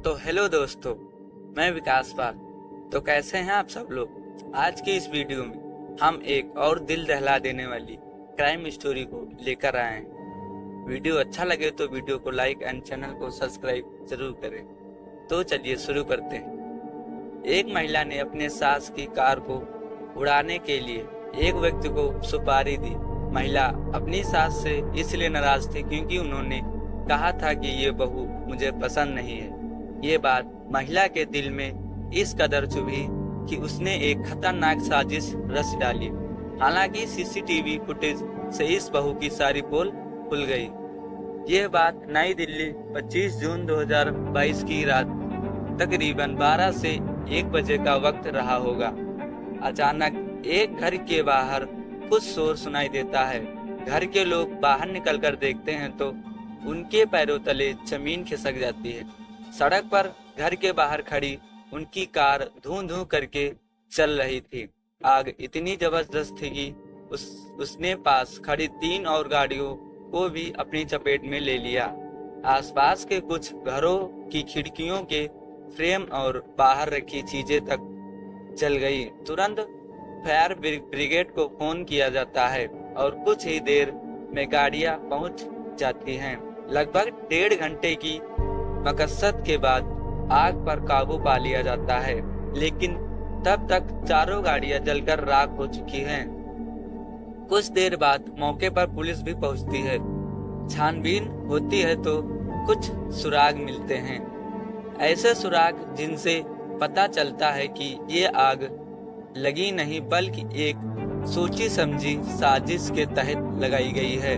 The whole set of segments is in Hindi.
तो हेलो दोस्तों, मैं विकास पाल। तो कैसे हैं आप सब लोग। आज की इस वीडियो में हम एक और दिल दहला देने वाली क्राइम स्टोरी को लेकर आए हैं। वीडियो अच्छा लगे तो वीडियो को लाइक एंड चैनल को सब्सक्राइब जरूर करें। तो चलिए शुरू करते हैं। एक महिला ने अपने सास की कार को उड़ाने के लिए एक व्यक्ति को सुपारी दी। महिला अपनी सास से इसलिए नाराज थी क्योंकि उन्होंने कहा था कि ये बहू मुझे पसंद नहीं है। ये बात महिला के दिल में इस कदर चुभी कि उसने एक खतरनाक साजिश रच डाली। हालांकि सीसीटीवी फुटेज से इस बहू की सारी पोल खुल गई। यह बात नई दिल्ली 25 जून 2022 की रात तकरीबन 12 से 1 बजे का वक्त रहा होगा। अचानक एक घर के बाहर कुछ शोर सुनाई देता है। घर के लोग बाहर निकलकर देखते हैं तो उनके पैरों तले जमीन खिसक जाती है। सड़क पर घर के बाहर खड़ी उनकी कार धूं धूं करके चल रही थी। आग इतनी जबरदस्त थी कि उसने पास खड़ी 3 और गाड़ियों को भी अपनी चपेट में ले लिया। आसपास के कुछ घरों की खिड़कियों के फ्रेम और बाहर रखी चीजें तक जल गई। तुरंत फायर ब्रिगेड को फोन किया जाता है और कुछ ही देर में गाड़ियां पहुंच जाती हैं। लगभग 1.5 घंटे की मकसद के बाद आग पर काबू पा लिया जाता है, लेकिन तब तक चारों गाड़ियां जलकर राख हो चुकी हैं। कुछ देर बाद मौके पर पुलिस भी पहुंचती है। छानबीन होती है तो कुछ सुराग मिलते हैं, ऐसे सुराग जिनसे पता चलता है कि ये आग लगी नहीं बल्कि एक सोची समझी साजिश के तहत लगाई गई है।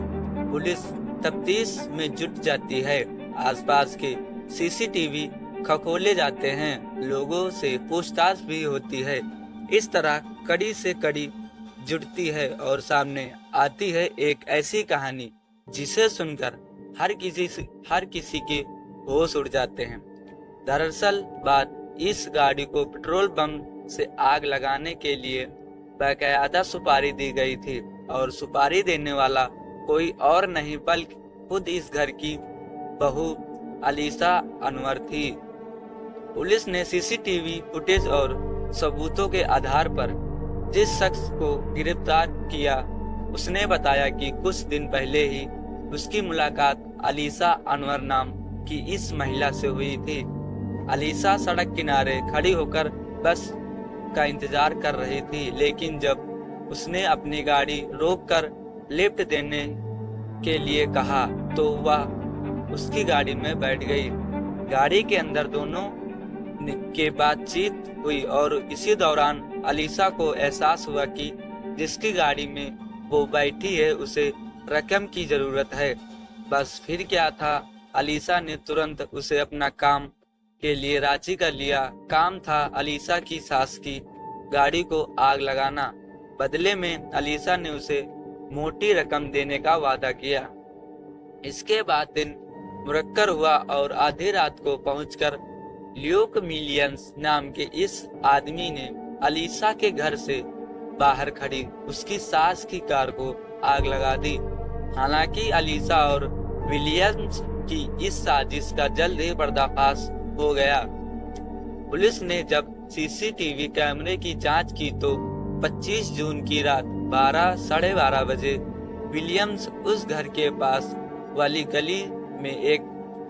पुलिस तफ्तीश में जुट जाती है। आसपास के सीसीटीवी खकोले जाते हैं, लोगों से पूछताछ भी होती है। इस तरह कड़ी से कड़ी जुड़ती है और सामने आती है एक ऐसी कहानी जिसे सुनकर हर किसी के होश उड़ जाते हैं। दरअसल बात इस गाड़ी को पेट्रोल पंप से आग लगाने के लिए बाकायदा सुपारी दी गई थी और सुपारी देने वाला कोई और नहीं बल्कि खुद इस घर की बहू अलीसा अनवर थी। पुलिस ने सीसीटीवी फुटेज और सबूतों के आधार पर जिस शख्स को गिरफ्तार किया उसने बताया कि कुछ दिन पहले ही उसकी मुलाकात अलीसा अनवर नाम की इस महिला से हुई थी। अलीसा सड़क किनारे खड़ी होकर बस का इंतजार कर रही थी, लेकिन जब उसने अपनी गाड़ी रोककर लिफ्ट देने के लिए कहा तो वह उसकी गाड़ी में बैठ गई। गाड़ी के अंदर दोनों के बातचीत हुई और इसी दौरान अलीसा को एहसास हुआ कि जिसकी गाड़ी में वो बैठी है उसे रकम की जरूरत है। बस फिर क्या था, अलीसा ने तुरंत उसे अपना काम के लिए राजी कर लिया। काम था अलीसा की सास की गाड़ी को आग लगाना। बदले में अलीसा ने उसे मोटी रकम देने का वादा किया। इसके बाद दिन मुरक्कर हुआ और आधी रात को पहुंचकर ल्यूक मिलियंस नाम के इस आदमी ने अलीसा के घर से बाहर खड़ी उसकी सास की कार को आग लगा दी। हालांकि अलीसा और विलियम्स की इस साजिश का जल्द ही पर्दाफाश हो गया। पुलिस ने जब सीसीटीवी कैमरे की जांच की तो 25 जून की रात 12 साढ़े 12 बजे विलियम्स उस घर के पास वाली गली में एक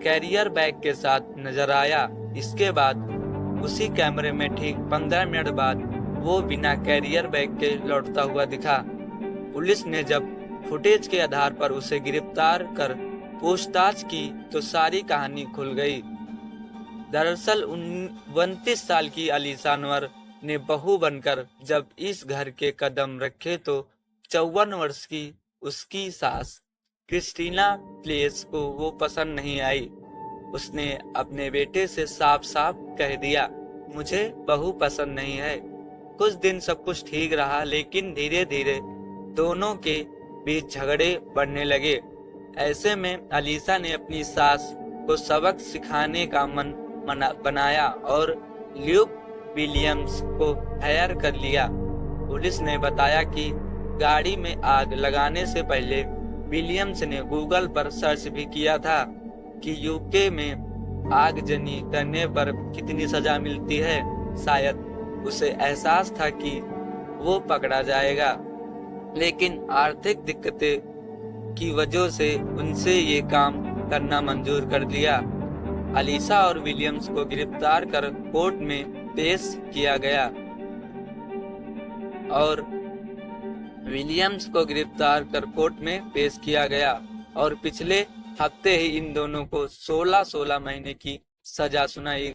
कैरियर बैग के साथ नजर आया। इसके बाद उसी कैमरे में ठीक 15 मिनट बाद वो बिना कैरियर बैग के लौटता हुआ दिखा। पुलिस ने जब फुटेज के आधार पर उसे गिरफ्तार कर पूछताछ की तो सारी कहानी खुल गई। दरअसल 29 साल की अलीसा अनवर ने बहू बनकर जब इस घर के कदम रखे तो 54 वर्ष की उसकी सास क्रिस्टीना प्लेस को वो पसंद नहीं आई। उसने अपने बेटे से साफ साफ कह दिया, मुझे बहू पसंद नहीं है। कुछ दिन सब कुछ ठीक रहा, लेकिन धीरे धीरे दोनों के बीच झगड़े बढ़ने लगे। ऐसे में अलीसा ने अपनी सास को सबक सिखाने का मन बनाया और ल्यूक विलियम्स को हायर कर लिया। पुलिस ने बताया कि गाड़ी में आग लगाने से पहले विलियम्स ने गूगल पर सर्च भी किया था कि यूके में आगजनी करने पर कितनी सजा मिलती है। शायद उसे एहसास था कि वो पकड़ा जाएगा, लेकिन आर्थिक दिक्कतें की वजह से उनसे ये काम करना मंजूर कर दिया। अलीसा और विलियम्स को गिरफ्तार कर कोर्ट में पेश किया गया और पिछले हफ्ते ही इन दोनों को 16-16 महीने की सजा सुनाई